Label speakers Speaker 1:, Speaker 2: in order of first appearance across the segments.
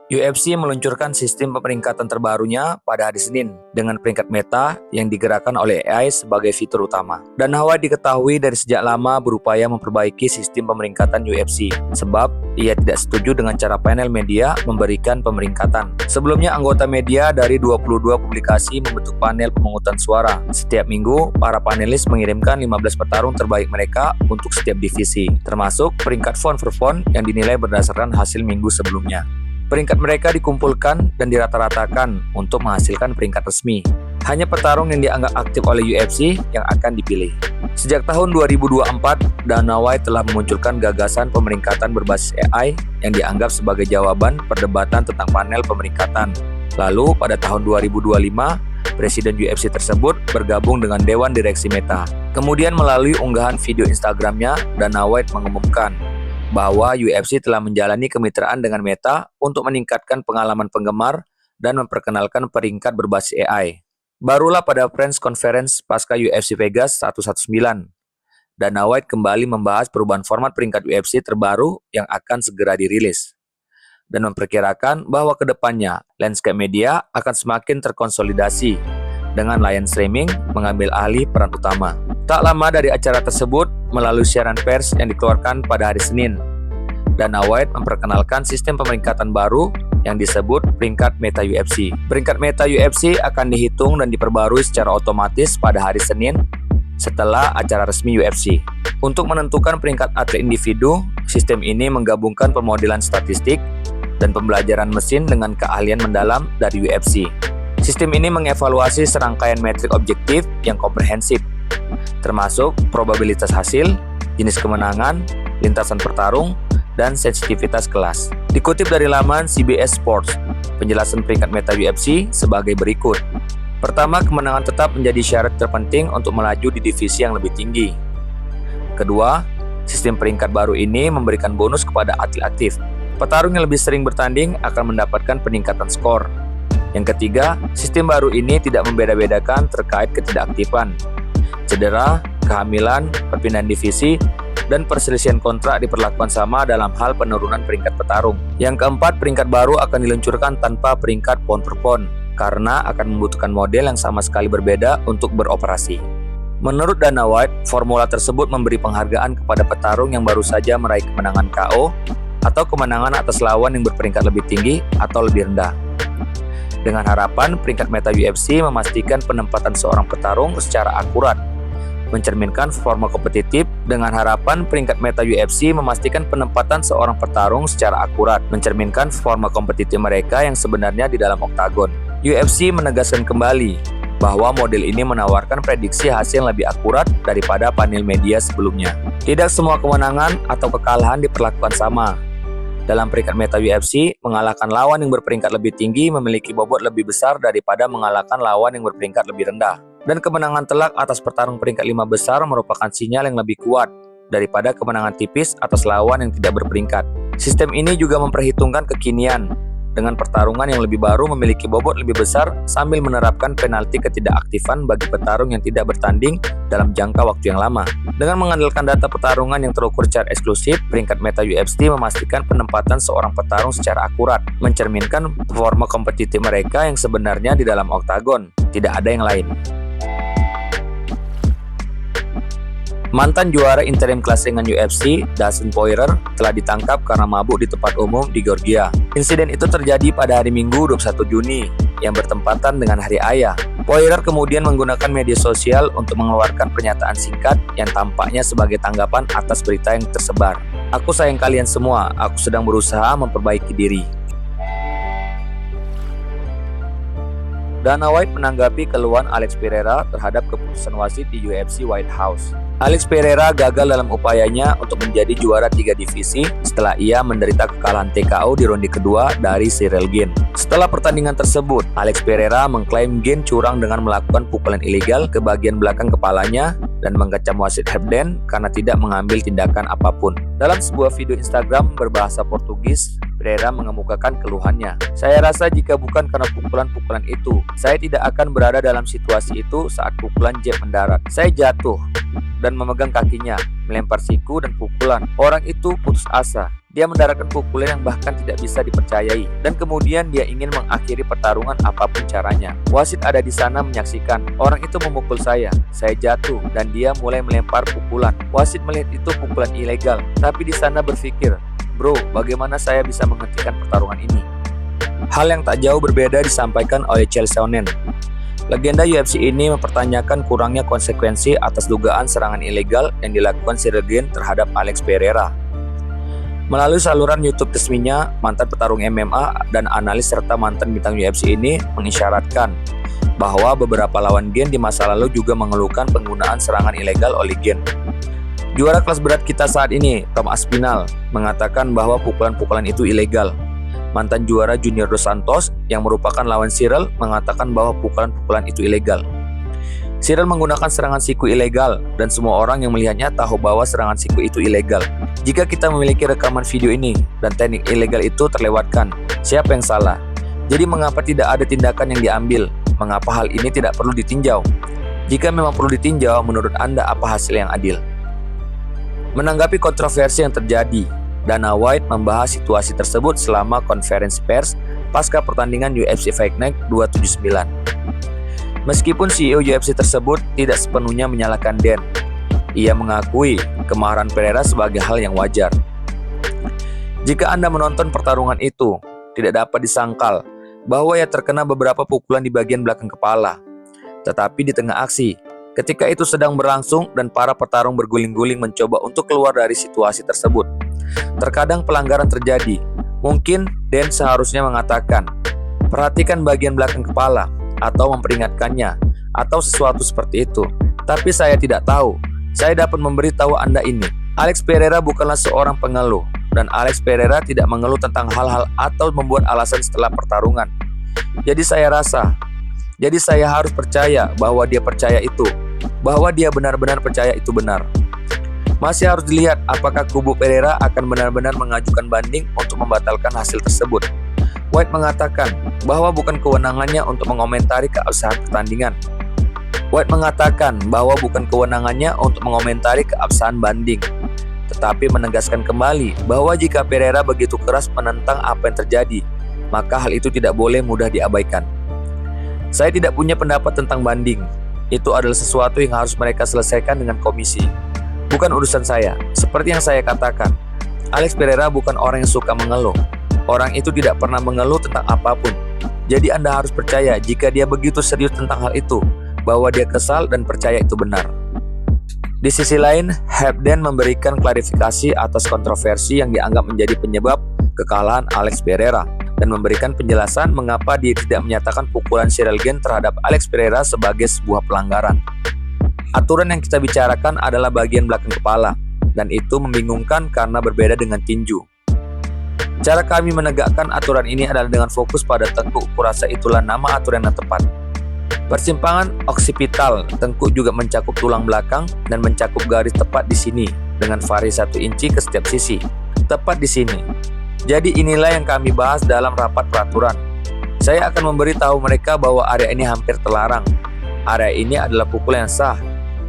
Speaker 1: UFC meluncurkan sistem peringkatan terbarunya pada hari Senin dengan peringkat meta yang digerakkan oleh AI sebagai fitur utama. Dana White diketahui dari sejak lama berupaya memperbaiki sistem pemeringkatan UFC sebab ia tidak setuju dengan cara panel media memberikan pemeringkatan. Sebelumnya anggota media dari 22 publikasi membentuk panel pemungutan suara. Setiap minggu, para panelis mengirimkan 15 petarung terbaik mereka untuk setiap divisi, termasuk peringkat pound per pound yang dinilai berdasarkan hasil minggu sebelumnya. Peringkat mereka dikumpulkan dan dirata-ratakan untuk menghasilkan peringkat resmi. Hanya petarung yang dianggap aktif oleh UFC yang akan dipilih. Sejak tahun 2024, Dana White telah memunculkan gagasan pemeringkatan berbasis AI yang dianggap sebagai jawaban perdebatan tentang panel pemeringkatan. Lalu, pada tahun 2025, Presiden UFC tersebut bergabung dengan Dewan Direksi Meta. Kemudian melalui unggahan video Instagramnya, Dana White mengumumkan bahwa UFC telah menjalani kemitraan dengan Meta untuk meningkatkan pengalaman penggemar dan memperkenalkan peringkat berbasis AI. Barulah pada press conference pasca UFC Vegas 119, Dana White kembali membahas perubahan format peringkat UFC terbaru yang akan segera dirilis, dan memperkirakan bahwa kedepannya landscape media akan semakin terkonsolidasi dengan layanan streaming mengambil alih peran utama. Tak lama dari acara tersebut, melalui siaran pers yang dikeluarkan pada hari Senin, Dana White memperkenalkan sistem pemeringkatan baru yang disebut peringkat Meta UFC. Peringkat Meta UFC akan dihitung dan diperbarui secara otomatis pada hari Senin setelah acara resmi UFC. Untuk menentukan peringkat atlet individu, sistem ini menggabungkan pemodelan statistik dan pembelajaran mesin dengan keahlian mendalam dari UFC. Sistem ini mengevaluasi serangkaian metrik objektif yang komprehensif, termasuk probabilitas hasil, jenis kemenangan, lintasan pertarung, dan sensitivitas kelas. Dikutip dari laman CBS Sports, penjelasan peringkat Meta UFC sebagai berikut. Pertama, kemenangan tetap menjadi syarat terpenting untuk melaju di divisi yang lebih tinggi. Kedua, sistem peringkat baru ini memberikan bonus kepada atlet aktif. Petarung yang lebih sering bertanding akan mendapatkan peningkatan skor. Yang ketiga, sistem baru ini tidak membeda-bedakan terkait ketidakaktifan, cedera, kehamilan, perpindahan divisi, dan perselisihan kontrak diperlakukan sama dalam hal penurunan peringkat petarung. Yang keempat, peringkat baru akan diluncurkan tanpa peringkat pound per pound karena akan membutuhkan model yang sama sekali berbeda untuk beroperasi. Menurut Dana White, formula tersebut memberi penghargaan kepada petarung yang baru saja meraih kemenangan KO atau kemenangan atas lawan yang berperingkat lebih tinggi atau lebih rendah. Dengan harapan peringkat Meta UFC memastikan penempatan seorang petarung secara akurat, mencerminkan performa kompetitif. Dengan harapan peringkat Meta UFC memastikan penempatan seorang petarung secara akurat, mencerminkan performa kompetitif mereka yang sebenarnya di dalam oktagon. UFC menegaskan kembali bahwa model ini menawarkan prediksi hasil yang lebih akurat daripada panel media sebelumnya. Tidak semua kemenangan atau kekalahan diperlakukan sama. Dalam peringkat Meta UFC, mengalahkan lawan yang berperingkat lebih tinggi memiliki bobot lebih besar daripada mengalahkan lawan yang berperingkat lebih rendah. Dan kemenangan telak atas petarung peringkat 5 besar merupakan sinyal yang lebih kuat daripada kemenangan tipis atas lawan yang tidak berperingkat. Sistem ini juga memperhitungkan kekinian, dengan pertarungan yang lebih baru memiliki bobot lebih besar sambil menerapkan penalti ketidakaktifan bagi petarung yang tidak bertanding dalam jangka waktu yang lama. Dengan mengandalkan data pertarungan yang terukur secara eksklusif, peringkat Meta UFC memastikan penempatan seorang petarung secara akurat, mencerminkan performa kompetitif mereka yang sebenarnya di dalam oktagon. Tidak ada yang lain. Mantan juara interim kelas ringan UFC, Dustin Poirier, telah ditangkap karena mabuk di tempat umum di Georgia. Insiden itu terjadi pada hari Minggu 21 Juni, yang bertempatan dengan Hari Ayah. Poirier kemudian menggunakan media sosial untuk mengeluarkan pernyataan singkat yang tampaknya sebagai tanggapan atas berita yang tersebar. "Aku sayang kalian semua, aku sedang berusaha memperbaiki diri." Dana White menanggapi keluhan Alex Pereira terhadap keputusan wasit di UFC White House. Alex Pereira gagal dalam upayanya untuk menjadi juara 3 divisi setelah ia menderita kekalahan TKO di ronde kedua dari Cyril Gane. Setelah pertandingan tersebut, Alex Pereira mengklaim Gane curang dengan melakukan pukulan ilegal ke bagian belakang kepalanya dan mengecam wasit Hebden karena tidak mengambil tindakan apapun. Dalam sebuah video Instagram berbahasa Portugis, Pereira mengemukakan keluhannya. "Saya rasa jika bukan karena pukulan-pukulan itu, saya tidak akan berada dalam situasi itu saat pukulan jab mendarat. Saya jatuh dan memegang kakinya, melempar siku dan pukulan. Orang itu putus asa. Dia mendaratkan pukulan yang bahkan tidak bisa dipercayai, dan kemudian dia ingin mengakhiri pertarungan apapun caranya. Wasit ada di sana menyaksikan. Orang itu memukul saya jatuh, dan dia mulai melempar pukulan. Wasit melihat itu pukulan ilegal, tapi di sana berpikir, "Bro, bagaimana saya bisa menghentikan pertarungan ini?" Hal yang tak jauh berbeda disampaikan oleh Chael Sonnen. Legenda UFC ini mempertanyakan kurangnya konsekuensi atas dugaan serangan ilegal yang dilakukan Ciryl Gane terhadap Alex Pereira. Melalui saluran YouTube resminya, mantan petarung MMA dan analis serta mantan bintang UFC ini mengisyaratkan bahwa beberapa lawan Gane di masa lalu juga mengeluhkan penggunaan serangan ilegal oleh Gane. Juara kelas berat kita saat ini, Tom Aspinall, mengatakan bahwa pukulan-pukulan itu ilegal. Mantan juara Junior Dos Santos yang merupakan lawan Ciryl mengatakan bahwa pukulan-pukulan itu ilegal. Ciryl menggunakan serangan siku ilegal, dan semua orang yang melihatnya tahu bahwa serangan siku itu ilegal. Jika kita memiliki rekaman video ini dan teknik ilegal itu terlewatkan, siapa yang salah? Jadi mengapa tidak ada tindakan yang diambil? Mengapa hal ini tidak perlu ditinjau? Jika memang perlu ditinjau, menurut Anda apa hasil yang adil? Menanggapi kontroversi yang terjadi, Dana White membahas situasi tersebut selama konferensi pers pasca pertandingan UFC Fight Night 279. Meskipun CEO UFC tersebut tidak sepenuhnya menyalahkan Dan, ia mengakui kemarahan Pereira sebagai hal yang wajar. Jika Anda menonton pertarungan itu, tidak dapat disangkal bahwa ia terkena beberapa pukulan di bagian belakang kepala. Tetapi di tengah aksi, ketika itu sedang berlangsung dan para petarung berguling-guling mencoba untuk keluar dari situasi tersebut, terkadang pelanggaran terjadi. Mungkin Dan seharusnya mengatakan, "Perhatikan bagian belakang kepala," atau memperingatkannya, atau sesuatu seperti itu. Tapi saya tidak tahu. Saya dapat memberitahu Anda ini. Alex Pereira bukanlah seorang pengeluh, dan Alex Pereira tidak mengeluh tentang hal-hal atau membuat alasan setelah pertarungan. Jadi saya harus percaya bahwa dia percaya itu, bahwa dia benar-benar percaya itu benar. Masih harus dilihat apakah kubu Pereira akan benar-benar mengajukan banding untuk membatalkan hasil tersebut. White mengatakan bahwa bukan kewenangannya untuk mengomentari keabsahan pertandingan. White mengatakan bahwa bukan kewenangannya untuk mengomentari keabsahan banding, tetapi menegaskan kembali bahwa jika Pereira begitu keras menentang apa yang terjadi, maka hal itu tidak boleh mudah diabaikan. Saya tidak punya pendapat tentang banding. Itu adalah sesuatu yang harus mereka selesaikan dengan komisi. Bukan urusan saya. Seperti yang saya katakan, Alex Pereira bukan orang yang suka mengeluh. Orang itu tidak pernah mengeluh tentang apapun. Jadi Anda harus percaya jika dia begitu serius tentang hal itu, bahwa dia kesal dan percaya itu benar. Di sisi lain, Herb Dean memberikan klarifikasi atas kontroversi yang dianggap menjadi penyebab kekalahan Alex Pereira, dan memberikan penjelasan mengapa dia tidak menyatakan pukulan Ciryl Gane terhadap Alex Pereira sebagai sebuah pelanggaran. Aturan yang kita bicarakan adalah bagian belakang kepala, dan itu membingungkan karena berbeda dengan tinju. Cara kami menegakkan aturan ini adalah dengan fokus pada tengkuk. Kurasa itulah nama aturan yang tepat. Persimpangan oksipital tengkuk juga mencakup tulang belakang dan mencakup garis tepat di sini dengan varis 1 inci ke setiap sisi, tepat di sini. Jadi inilah yang kami bahas dalam rapat peraturan. Saya akan memberitahu mereka bahwa area ini hampir terlarang. Area ini adalah pukulan yang sah.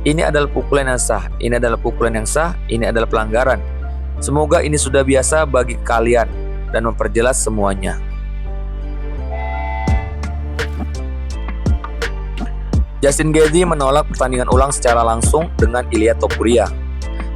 Speaker 1: Ini adalah pukulan yang sah. Ini adalah pukulan yang sah. Ini adalah pelanggaran. Semoga ini sudah biasa bagi kalian dan memperjelas semuanya. Justin Gaethje menolak pertandingan ulang secara langsung dengan Ilia Topuria.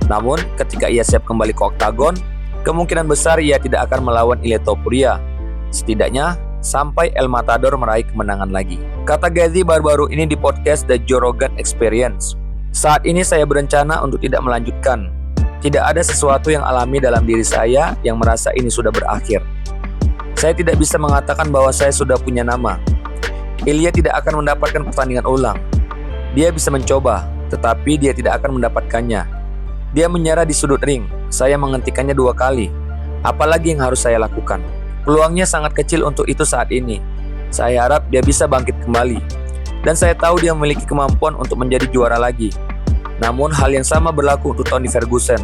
Speaker 1: Namun, ketika ia siap kembali ke oktagon, kemungkinan besar ia tidak akan melawan Ilia Topuria. Setidaknya, sampai El Matador meraih kemenangan lagi. Kata Gaethje baru-baru ini di podcast The Joe Rogan Experience. Saat ini saya berencana untuk tidak melanjutkan. Tidak ada sesuatu yang alami dalam diri saya yang merasa ini sudah berakhir. Saya tidak bisa mengatakan bahwa saya sudah punya nama. Ilia tidak akan mendapatkan pertandingan ulang. Dia bisa mencoba, tetapi dia tidak akan mendapatkannya. Dia menyerah di sudut ring. Saya menghentikannya 2 kali. Apalagi yang harus saya lakukan? Peluangnya sangat kecil untuk itu saat ini. Saya harap dia bisa bangkit kembali. Dan saya tahu dia memiliki kemampuan untuk menjadi juara lagi. Namun hal yang sama berlaku untuk Tony Ferguson.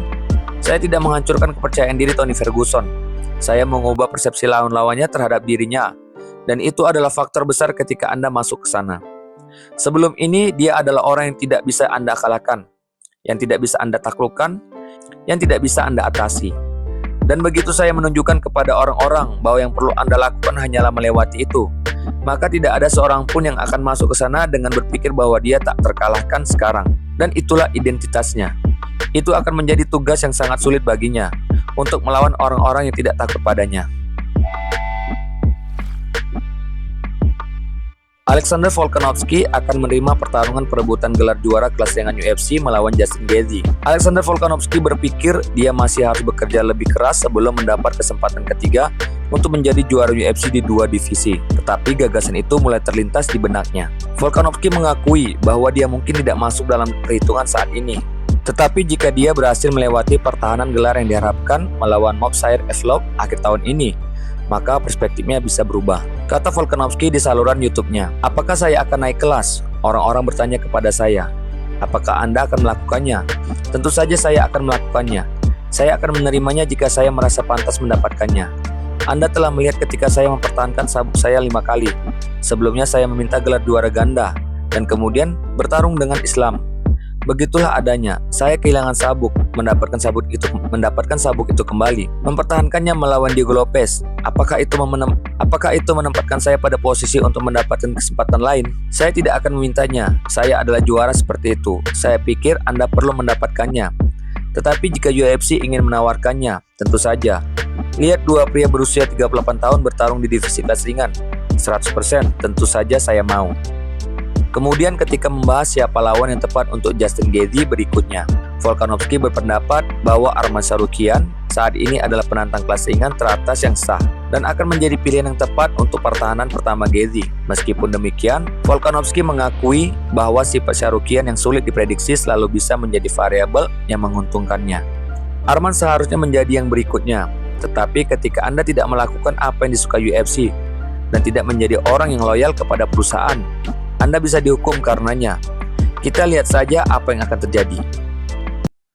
Speaker 1: Saya tidak menghancurkan kepercayaan diri Tony Ferguson. Saya mengubah persepsi lawan-lawannya terhadap dirinya. Dan itu adalah faktor besar ketika Anda masuk ke sana. Sebelum ini, dia adalah orang yang tidak bisa Anda kalahkan, yang tidak bisa Anda taklukkan, yang tidak bisa Anda atasi. Dan begitu saya menunjukkan kepada orang-orang bahwa yang perlu Anda lakukan hanyalah melewati itu, maka tidak ada seorang pun yang akan masuk ke sana dengan berpikir bahwa dia tak terkalahkan sekarang. Dan itulah identitasnya. Itu akan menjadi tugas yang sangat sulit baginya untuk melawan orang-orang yang tidak takut padanya. Alexander Volkanovski akan menerima pertarungan perebutan gelar juara kelas ringan UFC melawan Justin Gaethje. Alexander Volkanovski berpikir dia masih harus bekerja lebih keras sebelum mendapat kesempatan ketiga untuk menjadi juara UFC di dua divisi. Tetapi gagasan itu mulai terlintas di benaknya. Volkanovski mengakui bahwa dia mungkin tidak masuk dalam perhitungan saat ini. Tetapi jika dia berhasil melewati pertahanan gelar yang diharapkan melawan Movsar Evloev akhir tahun ini, maka perspektifnya bisa berubah. Kata Volkanovski di saluran YouTube-nya, "Apakah saya akan naik kelas?" Orang-orang bertanya kepada saya, "Apakah Anda akan melakukannya?" "Tentu saja saya akan melakukannya. Saya akan menerimanya jika saya merasa pantas mendapatkannya. Anda telah melihat ketika saya mempertahankan sabuk saya 5 kali. Sebelumnya saya meminta gelar juara ganda, dan kemudian bertarung dengan Islam. Begitulah adanya, saya kehilangan sabuk, mendapatkan sabuk itu kembali, mempertahankannya melawan Diego Lopez. Apakah itu menempatkan saya pada posisi untuk mendapatkan kesempatan lain? Saya tidak akan memintanya. Saya adalah juara seperti itu. Saya pikir Anda perlu mendapatkannya. Tetapi jika UFC ingin menawarkannya, tentu saja. Lihat dua pria berusia 38 tahun bertarung di divisi kelas ringan. 100% tentu saja saya mau." Kemudian ketika membahas siapa lawan yang tepat untuk Justin Gaethje berikutnya, Volkanovski berpendapat bahwa Arman Tsarukyan saat ini adalah penantang kelas ringan teratas yang sah dan akan menjadi pilihan yang tepat untuk pertahanan pertama Gaethje. Meskipun demikian, Volkanovski mengakui bahwa sifat Tsarukyan yang sulit diprediksi selalu bisa menjadi variabel yang menguntungkannya. Arman seharusnya menjadi yang berikutnya, tetapi ketika Anda tidak melakukan apa yang disukai UFC dan tidak menjadi orang yang loyal kepada perusahaan, Anda bisa dihukum karenanya. Kita lihat saja apa yang akan terjadi.